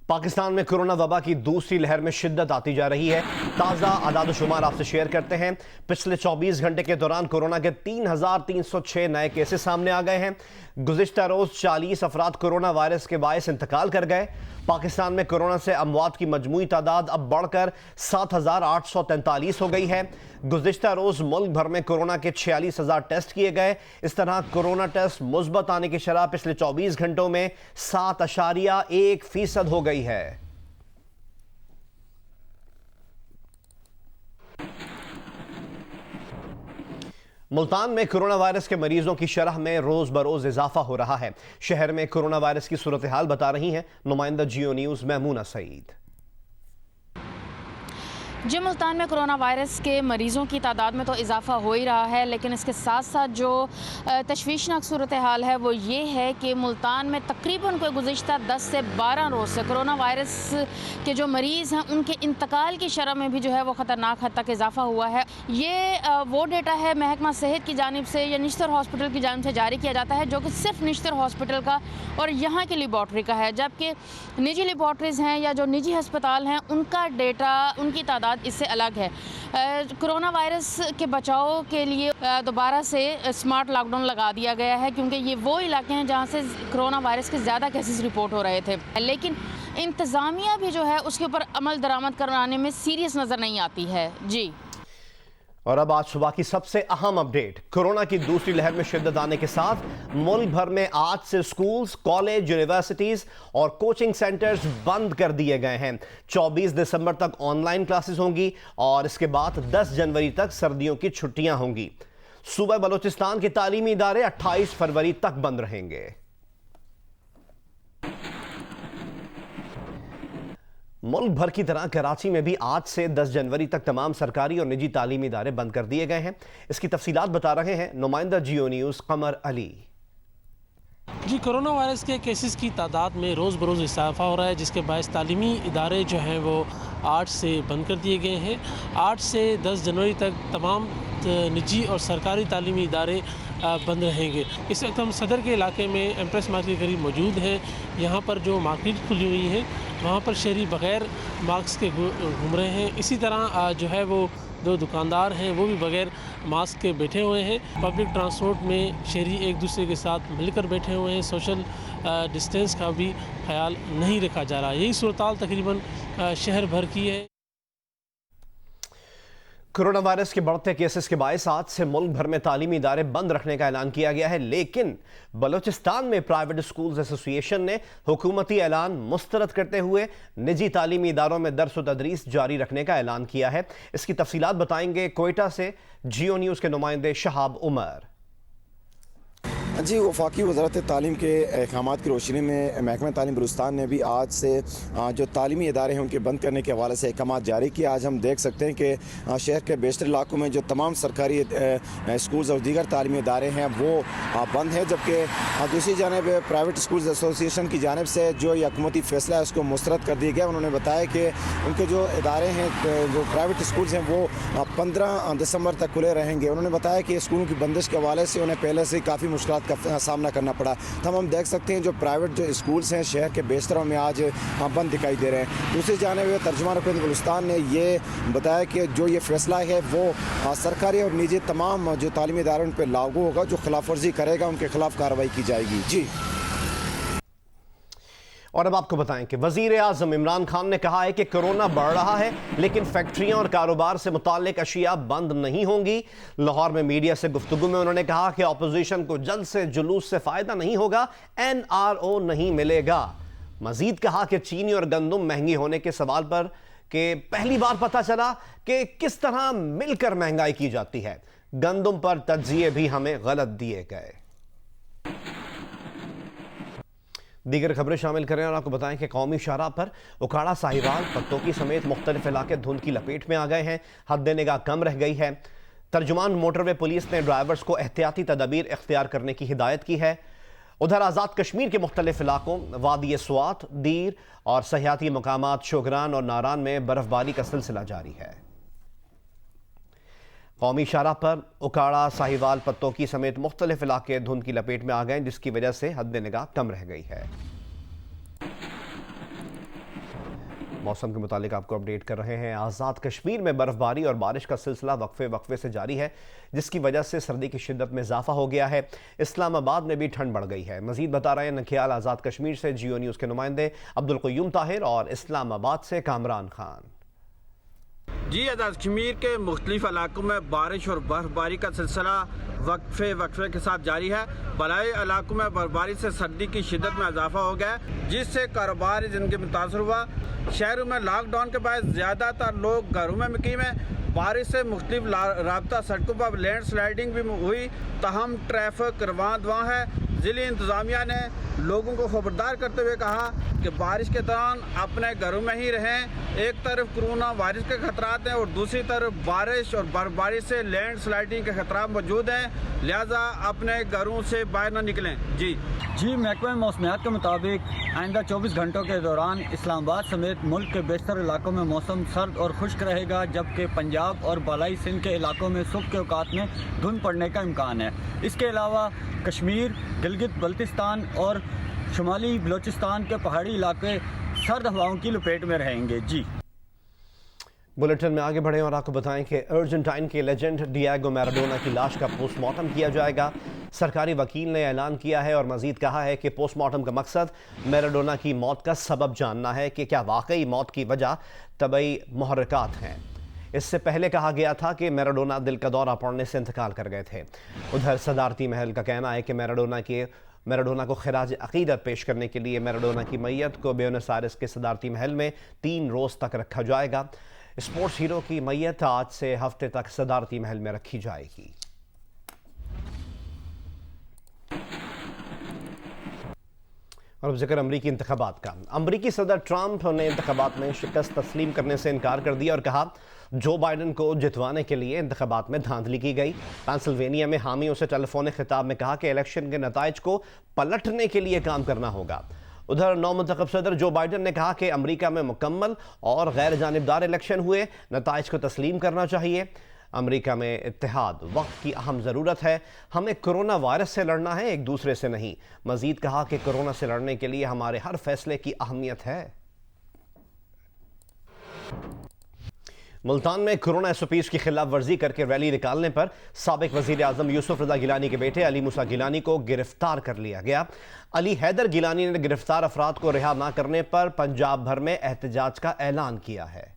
पाकिस्तान में कोरोना वबा की दूसरी लहर में शिद्दत आती जा रही है। ताज़ा आदाद-ओ-शुमार आपसे शेयर करते हैं। पिछले 24 घंटे के दौरान कोरोना के 3,306 नए केसेस सामने आ गए हैं। गुज़िश्ता रोज़ 40 अफराद कोरोना वायरस के बायस इंतकाल कर गए। पाकिस्तान में कोरोना से अमवात की मजमूई तादाद अब बढ़कर 7,843 हो गई है। गुज़िश्ता रोज़ मुल्क भर में कोरोना के 46,000 टेस्ट किए गए। इस तरह कोरोना टेस्ट मुस्बत आने की शरह पिछले 24 घंटों में 7.1% हो गई है। मुल्तान में कोरोना वायरस के मरीजों की शरह में रोज बरोज इजाफा हो रहा है। शहर में कोरोना वायरस की सूरत हाल बता रही हैं नुमाइंदा जियो न्यूज महमूना सईद। जी, मुल्तान में कोरोना वायरस के मरीज़ों की तादाद में तो इजाफ़ा हो ही रहा है, लेकिन इसके साथ साथ जो तशवीशनाक सूरत हाल है वो ये है कि मुल्तान में तकरीबन कोई गुज़िश्ता 10 से 12 रोज़ से कोरोना वायरस के जो मरीज़ हैं उनके इंतकाल की शरह में भी जो है वो ख़तरनाक हद तक इजाफ़ा हुआ है। ये वो डेटा है महकमा सेहत की जानिब से या निश्तर हॉस्पिटल की जानिब से जारी किया जाता है, जो कि सिर्फ निश्तर हॉस्पिटल का और यहाँ की लेबॉर्ट्री का है, जबकि निजी लेबॉर्ट्रीज़ हैं या जो निजी हस्पताल हैं उनका डेटा, उनकी तादाद इससे अलग है। कोरोना वायरस के बचाव के लिए दोबारा से स्मार्ट लॉकडाउन लगा दिया गया है, क्योंकि ये वो इलाके हैं जहां से कोरोना वायरस के ज़्यादा केसेस रिपोर्ट हो रहे थे। लेकिन इंतज़ामिया भी जो है उसके ऊपर अमल दरामद कराने में सीरियस नज़र नहीं आती है। जी, और अब आज सुबह की सबसे अहम अपडेट। कोरोना की दूसरी लहर में शिद्दत आने के साथ मुल्क भर में आज से स्कूल्स, कॉलेज, यूनिवर्सिटीज और कोचिंग सेंटर्स बंद कर दिए गए हैं। 24 दिसंबर तक ऑनलाइन क्लासेस होंगी और इसके बाद 10 जनवरी तक सर्दियों की छुट्टियां होंगी। सूबा बलोचिस्तान के तालीमी इदारे 28 फरवरी तक बंद रहेंगे। मुल्क भर की तरह कराची में भी आज से 10 जनवरी तक तमाम सरकारी और निजी तालीमी इदारे बंद कर दिए गए हैं। इसकी तफसीलात बता रहे हैं नुमाइंदा जियो न्यूज़ कमर अली। जी, कोरोना वायरस के केसेस की तादाद में रोज़ बरोज़ इजाफा हो रहा है, जिसके बायस तालीमी इदारे जो हैं वो 8 से बंद कर दिए गए हैं। 8 से 10 जनवरी तक तमाम निजी और सरकारी तालीमी इदारे बंद रहेंगे। इस वक्त हम सदर के इलाके में एम्प्रेस मार्केट के करीब मौजूद हैं। यहाँ पर जो मार्केट खुली हुई है वहाँ पर शहरी बग़ैर मास्क के घूम रहे हैं। इसी तरह जो है वो जो दुकानदार हैं वो भी बग़ैर मास्क के बैठे हुए हैं। पब्लिक ट्रांसपोर्ट में शहरी एक दूसरे के साथ मिलकर बैठे हुए हैं। सोशल डिस्टेंस का भी ख्याल नहीं रखा जा रहा। यही सूरत तकरीबन शहर भर की है। कोरोना वायरस के बढ़ते केसेस के बायस आज से मुल्क भर में तालीमी इदारे बंद रखने का ऐलान किया गया है, लेकिन बलोचिस्तान में प्राइवेट स्कूल्स एसोसिएशन ने हुकूमती ऐलान मुस्तरद करते हुए निजी तालीमी इदारों में दर्स व तदरीस जारी रखने का ऐलान किया है। इसकी तफसीलात बताएंगे कोयटा से जियो न्यूज़ के नुमाइंदे शहाब उमर। जी, वफाकी वज़ारत तालीम के अहकामात की रोशनी में महकमा तालीम बलूचिस्तान ने भी आज से जो तालीमी इदारे हैं उनके बंद करने के हवाले से अहकामात जारी किए। आज हम देख सकते हैं कि शहर के बेशतर इलाकों में जो तमाम सरकारी स्कूल्स और दीगर तालीमी इदारे हैं वो बंद हैं, जबकि दूसरी जानब प्राइवेट स्कूल्स एसोसिएशन की जानब से जो ये हुकूमती फैसला है उसको मुस्तरद कर दिया गया। उन्होंने बताया कि उनके जो इदारे हैं, जो प्राइवेट स्कूल्स हैं, वो 15 दिसंबर तक खुले रहेंगे। उन्होंने बताया कि स्कूलों की बंदिश के हवाले से उन्हें पहले से काफ़ी मुश्किलात का सामना करना पड़ा। तब हम देख सकते हैं जो प्राइवेट जो स्कूल्स हैं शहर के बेशतरों में आज बंद दिखाई दे रहे हैं। दूसरी जानिब तर्जुमान हुकूमत बलूचिस्तान ने ये बताया कि जो ये फैसला है वो सरकारी और निजी तमाम जो तालीमी इदारों पर लागू होगा। जो खिलाफ वर्जी करेगा उनके खिलाफ कार्रवाई की जाएगी। जी, और अब आपको बताएं कि वज़ीर आज़म इमरान खान ने कहा है कि कोरोना बढ़ रहा है, लेकिन फैक्ट्रियां और कारोबार से मुताल्लिक अशिया बंद नहीं होंगी। लाहौर में मीडिया से गुफ्तगू में उन्होंने कहा कि अपोजिशन को जल्द से जुलूस से फ़ायदा नहीं होगा, NRO नहीं मिलेगा। मजीद कहा कि चीनी और गंदम महंगी होने के सवाल पर कि पहली बार पता चला कि किस तरह मिलकर महंगाई की जाती है। गंदम पर तज्जिए भी हमें गलत दिए गए। दीगर खबरें शामिल करें और आपको बताएं कि कौमी शाहराह पर उकाड़ा, साहिवाल, पत्तोकी समेत मुख्तलिफ इलाके धुंध की लपेट में आ गए हैं। हद निगाह कम रह गई है। तर्जुमान मोटरवे पुलिस ने ड्राइवर्स को एहतियाती तदाबीर इख्तियार करने की हिदायत की है। उधर आज़ाद कश्मीर के मुख्तलिफ इलाकों वादी स्वात, दीर और सयाहती मकामात शोगरान और नारान में बर्फबारी का सिलसिला जारी है। कौमी शाहराह पर उकाड़ा, साहिवाल, पत्तोकी समेत मुख्तलिफ इलाके धुंध की लपेट में आ गए, जिसकी वजह से हद निगाह कम रह गई है। मौसम के मुतालिक आपको अपडेट कर रहे हैं। आज़ाद कश्मीर में बर्फबारी और बारिश का सिलसिला वक्फे वक्फे से जारी है, जिसकी वजह से सर्दी की शिद्दत में इजाफा हो गया है। इस्लामाबाद में भी ठंड बढ़ गई है। मजीद बता रहे हैं नखियाल आज़ाद कश्मीर से जियो न्यूज़ के नुमाइंदे अब्दुल क़य्यूम ताहिर और इस्लामाबाद से कामरान खान। जी, आज़ाद कश्मीर के मुख्तलिफ इलाकों में बारिश और बर्फबारी का सिलसिला वक्फे वक्फे के साथ जारी है। बलाई इलाकों में बर्फबारी से सर्दी की शिद्दत में इजाफा हो गया है, जिससे कारोबारी जिनके मुतासर हुआ। शहरों में लॉकडाउन के बाद ज़्यादातर लोग घरों में मुकीम हैं। बारिश से मुख्तलिफ राब्ता सड़कों पर लैंड स्लाइडिंग भी हुई, तहम ट्रैफिक रवां दवां है। ज़िली इंतज़ामिया ने लोगों को खबरदार करते हुए कहा कि बारिश के दौरान अपने घरों में ही रहें। एक तरफ कोरोना वायरस के खतरात हैं और दूसरी तरफ बारिश और बर्फबारी से लैंड स्लाइडिंग के खतरा मौजूद हैं, लिहाजा अपने घरों से बाहर न निकलें। जी महकमा मौसमियात के मुताबिक आइंदा 24 घंटों के दौरान इस्लामाबाद समेत मुल्क के बेशतर इलाकों में मौसम सर्द और खुश्क रहेगा, जबकि पंजाब और बालाई सिंध के इलाकों में सुबह के औकात में धुंध पड़ने का इम्कान है। इसके अलावा कश्मीर, गिलगित बल्तिस्तान और शुमाली बलोचिस्तान के पहाड़ी इलाके सर्द हवाओं की लपेट में रहेंगे। जी, बुलेटिन में आगे बढ़े और आपको बताएं कि अर्जेंटाइन के लेजेंड डिएगो मैराडोना की लाश का पोस्टमार्टम किया जाएगा। सरकारी वकील ने ऐलान किया है और मजीद कहा है कि पोस्टमार्टम का मकसद मैराडोना की मौत का सबब जानना है कि क्या वाकई मौत की वजह तबई मुहर्रिकात हैं। इससे पहले कहा गया था कि मैराडोना दिल का दौरा पड़ने से इंतकाल कर गए थे। उधर सदारती महल का कहना है कि मैराडोना को खिराज अकीदत पेश करने के लिए मैराडोना की मैयत को ब्यूनस आयर्स के सदारती महल में 3 रोज़ तक रखा जाएगा। स्पोर्ट्स हीरो की मैयत आज से हफ्ते तक सदारती महल में रखी जाएगी। और अब जिक्र अमरीकी इंतखाबात का। अमरीकी सदर ट्रंप ने इंतखाबात में शिकस्त तस्लीम करने से इनकार कर दिया और कहा जो बाइडन को जितवाने के लिए इंतखाबात में धांधली की गई। पेंसिल्वेनिया में हामियों से टेलीफोनिक खिताब में कहा कि इलेक्शन के नताइज को पलटने के लिए काम करना होगा। उधर नौमुंतखब सदर जो बाइडन ने कहा कि अमेरिका में मुकम्मल और गैर जानिबदार इलेक्शन हुए, नताइज को तस्लीम करना चाहिए। अमेरिका में इत्तेहाद वक्त की अहम ज़रूरत है। हमें कोरोना वायरस से लड़ना है, एक दूसरे से नहीं। मजीद कहा कि कोरोना से लड़ने के लिए हमारे हर फैसले की अहमियत है। मुल्तान में कोरोना SOPs की खिलाफ वर्जी करके रैली निकालने पर साबिक वज़ीर आज़म यूसुफ रज़ा गिलानी के बेटे अली मूसा गिलानी को गिरफ्तार कर लिया गया। अली हैदर गिलानी ने गिरफ्तार अफराद को रिहा न करने पर पंजाब भर में एहतजाज का ऐलान किया है।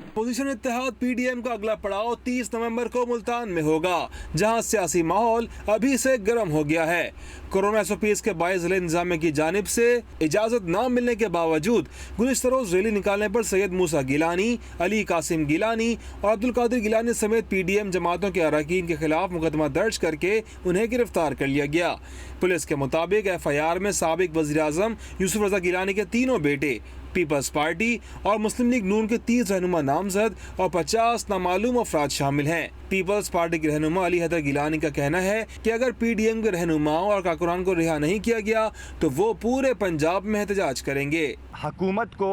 अपोजिशन इत्तेहाद PDM का अगला पड़ाव 30 नवंबर को मुल्तान में होगा, जहां सियासी माहौल अभी से गर्म हो गया है। कोरोना SOPs के बायस जिले इंतजामिया की जानिब से इजाजत न मिलने के बावजूद गुज़िश्ता रोज रैली निकालने पर सैयद मूसा गिलानी, अली कासिम गिलानी और अब्दुल कादिर गिलानी समेत PDM जमातों के अरकान के खिलाफ मुकदमा दर्ज करके उन्हें गिरफ्तार कर लिया गया। पुलिस के मुताबिक FIR में साबिक वज़ीर आज़म यूसुफ रज़ा गिलानी के तीनों बेटे, पीपल्स पार्टी और मुस्लिम लीग नून के 30 रहनुमा नामजद और 50 नामालूम अफराद शामिल हैं। पीपल्स पार्टी के रहनुमा अली हैदर गिलानी का कहना है कि अगर PDM के रहनुमाओं और कारकुनान को रिहा नहीं किया गया तो वो पूरे पंजाब में एहतजाज करेंगे। हुकूमत को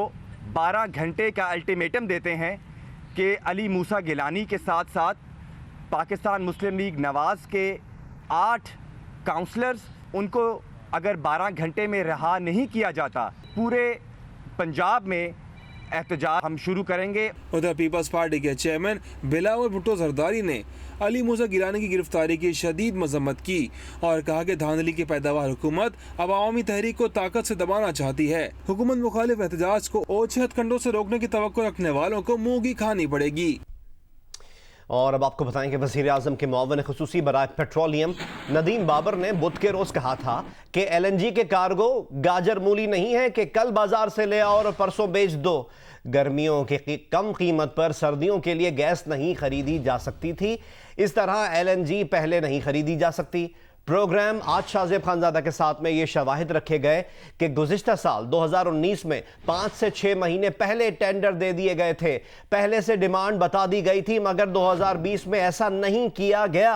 12 घंटे का अल्टीमेटम देते हैं कि अली मूसा गिलानी के साथ साथ पाकिस्तान मुस्लिम लीग नवाज़ के 8 काउंसलर्स, उनको अगर 12 घंटे में रिहा नहीं किया जाता, पूरे पंजाब में एहतजाज हम शुरू करेंगे। उधर पीपल्स पार्टी के चेयरमैन बिलावल भुट्टो जरदारी ने अली मूसा गिलानी की गिरफ्तारी की शदीद मजम्मत की और कहा कि धांधली की पैदावार हुकूमत अब अवामी तहरीक को ताकत से दबाना चाहती है। हुकूमत मुखालिफ एहतजाज को ओछे हथकंडों से रोकने की तवक्को रखने वालों को मुंह की खानी पड़ेगी। और अब आपको बताएं कि वज़ीर आज़म के मुअव्विन ख़ुसूसी बराए पेट्रोलियम नदीम बाबर ने बुध के रोज़ कहा था कि LNG के कार्गो गाजर मूली नहीं है कि कल बाजार से ले आओ और परसों बेच दो। गर्मियों के कम कीमत पर सर्दियों के लिए गैस नहीं खरीदी जा सकती थी, इस तरह LNG पहले नहीं खरीदी जा सकती। प्रोग्राम आज शाहजेब खानजादा के साथ में ये शवाहिद रखे गए कि गुज़िश्ता साल 2019 में 5 से 6 महीने पहले टेंडर दे दिए गए थे, पहले से डिमांड बता दी गई थी, मगर 2020 में ऐसा नहीं किया गया।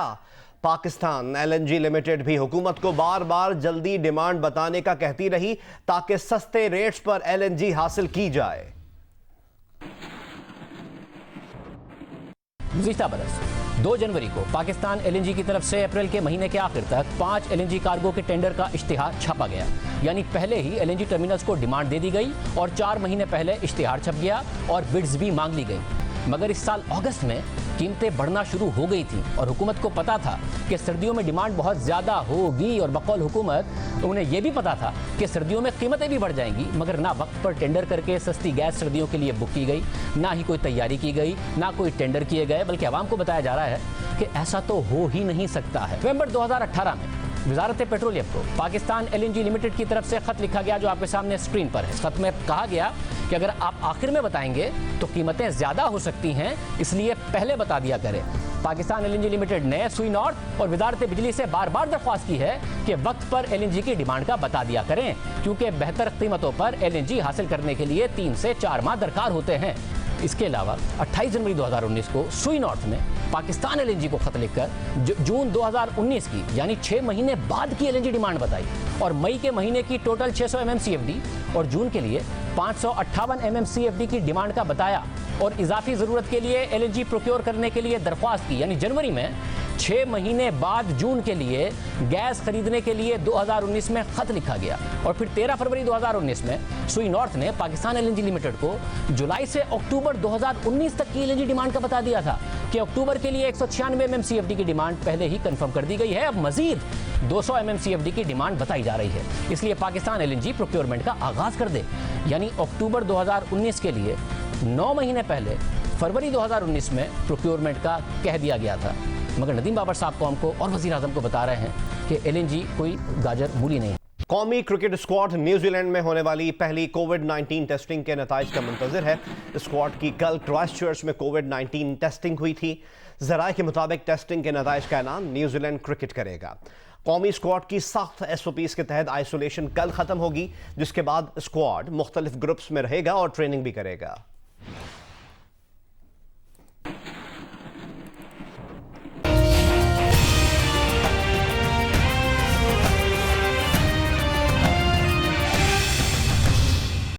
पाकिस्तान LNG लिमिटेड भी हुकूमत को बार बार जल्दी डिमांड बताने का कहती रही ताकि सस्ते रेट्स पर LNG हासिल की जाए। गुज़िश्ता बरस 2 जनवरी को पाकिस्तान एलएनजी की तरफ से अप्रैल के महीने के आखिर तक 5 एलएनजी कार्गो के टेंडर का इश्तिहार छापा गया। यानी पहले ही एलएनजी टर्मिनल्स को डिमांड दे दी गई और 4 महीने पहले इश्तिहार छप गया और बिड्स भी मांग ली गई। मगर इस साल अगस्त में कीमतें बढ़ना शुरू हो गई थी और हुकूमत को पता था कि सर्दियों में डिमांड बहुत ज़्यादा होगी और बकौल हुकूमत उन्हें यह भी पता था कि सर्दियों में कीमतें भी बढ़ जाएंगी। मगर ना वक्त पर टेंडर करके सस्ती गैस सर्दियों के लिए बुक की गई, ना ही कोई तैयारी की गई, ना कोई टेंडर किए गए, बल्कि आवाम को बताया जा रहा है कि ऐसा तो हो ही नहीं सकता है। नवंबर 2018 में वजारत पेट्रोलियम को पाकिस्तान एलएनजी लिमिटेड की तरफ से खत लिखा गया, जो आपके सामने स्क्रीन पर है। इस खत में कहा गया कि अगर आप आखिर में बताएंगे तो कीमतें ज्यादा हो सकती हैं, इसलिए पहले बता दिया करें। पाकिस्तान एलएनजी लिमिटेड ने सुई नॉर्थ और वजारत बिजली से बार बार दरख्वास्त की है कि वक्त पर एलएनजी की डिमांड का बता दिया करें, क्योंकि बेहतर कीमतों पर एलएनजी हासिल करने के लिए 3 से 4 माह दरकार होते हैं। इसके अलावा 28 जनवरी 2019 को सुई नॉर्थ ने पाकिस्तान एलएनजी को खत लिखकर जून 2019 की यानी 6 महीने बाद की एलएनजी डिमांड बताई और मई के महीने की टोटल 600 MMCFD और जून के लिए 558 MMCFD की डिमांड का बताया और इजाफी जरूरत के लिए एलएनजी प्रोक्योर करने के लिए दरख्वास्त की। यानी जनवरी में 6 महीने बाद जून के लिए गैस खरीदने के लिए 2019 में खत लिखा गया और फिर 13 फरवरी 2019 में सुई नॉर्थ ने पाकिस्तान एलएनजी लिमिटेड को जुलाई से अक्टूबर 2019 तक की एलएनजी डिमांड का बता दिया था कि अक्टूबर के लिए 196 MMCFD की डिमांड पहले ही कंफर्म कर दी गई है। अब मजीद 200 MMCFD की डिमांड बताई जा रही है, इसलिए पाकिस्तान एलएनजी प्रोक्योरमेंट का आगाज कर दे। यानी अक्टूबर 2019 के लिए 9 महीने पहले फरवरी 2019 में प्रोक्योरमेंट का कह दिया गया था। मगर नदीम बाबर साहब को हमको और वज़ीर आज़म को बता रहे हैं कि एलएनजी कोई गाजर मूली नहीं है। कौमी क्रिकेट स्क्वाड न्यूजीलैंड में होने वाली पहली कोविड-19 टेस्टिंग के नताइज का मुंतज़िर है। स्क्वाड की कल क्राइस्टचर्च में कोविड-19 टेस्टिंग हुई थी। ज़राए के मुताबिक टेस्टिंग के नताइज का ऐलान न्यूजीलैंड क्रिकेट करेगा। कौमी स्क्वाड की सख्त SOPs के तहत आइसोलेशन कल ख़त्म होगी, जिसके बाद स्क्वाड मुख्तलिफ ग्रुप्स में रहेगा और ट्रेनिंग भी करेगा।